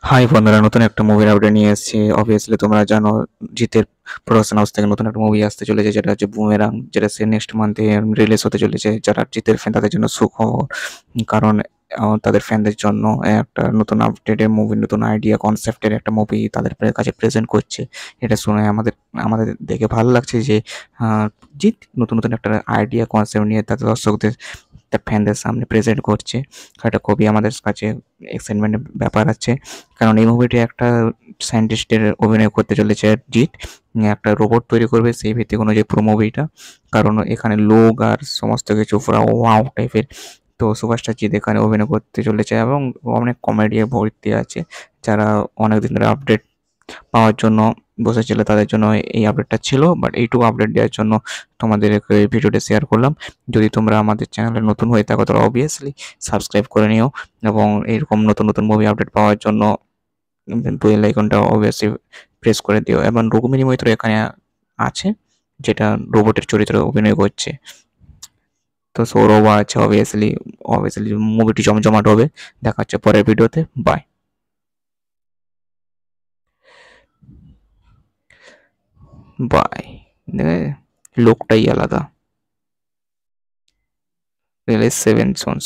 High বন্ধুরা, নতুন একটা মুভির আপডেট নিয়ে এসেছি। অবভিয়াসলি তোমরা জানো জিতের প্রোডাকশন হাউস থেকে নতুন একটা মুভি আসতে চলেছে, যেটা হচ্ছে বুমেরাং, যেটা সে নেক্সট মান্থে রিলিজ হতে চলেছে। যারা জিতের ফ্যান তাদের জন্য সুখবর, কারণ তাদের ফ্যানদের জন্য একটা নতুন আপডেটের মুভি, নতুন আইডিয়া কনসেপ্টের একটা মুভি তাদের কাছে প্রেজেন্ট করছে। এটা শুনে আমাদের আমাদের দেখে ভালো লাগছে যে আহ, জিৎ নতুন নতুন একটা আইডিয়া কনসেপ্ট নিয়ে তাদের দর্শকদের, তার ফ্যানদের সামনে প্রেজেন্ট করছে। এটা খুবই আমাদের কাছে এক্সাইটমেন্টের ব্যাপার আছে, কারণ এই মুভিটি একটা সায়েন্টিস্টের অভিনয় করতে চলেছে জিৎ। একটা রোবট তৈরি করবে সেই ভিত্তিক অনুযায়ী পুরো মুভিটা, কারণ এখানে লোক আর সমস্ত কিছু পুরো ওয়াও টাইপের। তো সুপারস্টার জিৎ এখানে অভিনয় করতে চলেছে এবং অনেক কমেডি ভর্তি আছে। যারা অনেকদিন ধরে আপডেট পাওয়ার জন্য বসেছিল তাদের জন্য এই আপডেটটা ছিল, বাট এইটুকু আপডেট দেওয়ার জন্য তোমাদেরকে এই ভিডিওটা শেয়ার করলাম। যদি তোমরা আমাদের চ্যানেলে নতুন হয়ে থাকো তাহলে অবভিয়াসলি সাবস্ক্রাইব করে নিও, এবং এরকম নতুন নতুন মুভি আপডেট পাওয়ার জন্য বেল আইকনটা অবভিয়াসলি প্রেস করে দিও। এবং রুক্মিণী মৈত্র এখানে আছে, যেটা রোবটের চরিত্রে অভিনয় করছে। তো সৌরভ আছে অবভিয়াসলি। অবভিয়াসলি মুভিটি জমজমাট হবে। দেখা হচ্ছে পরের ভিডিওতে। Bye bye. লোকটাই আলাদা। Real 7 sons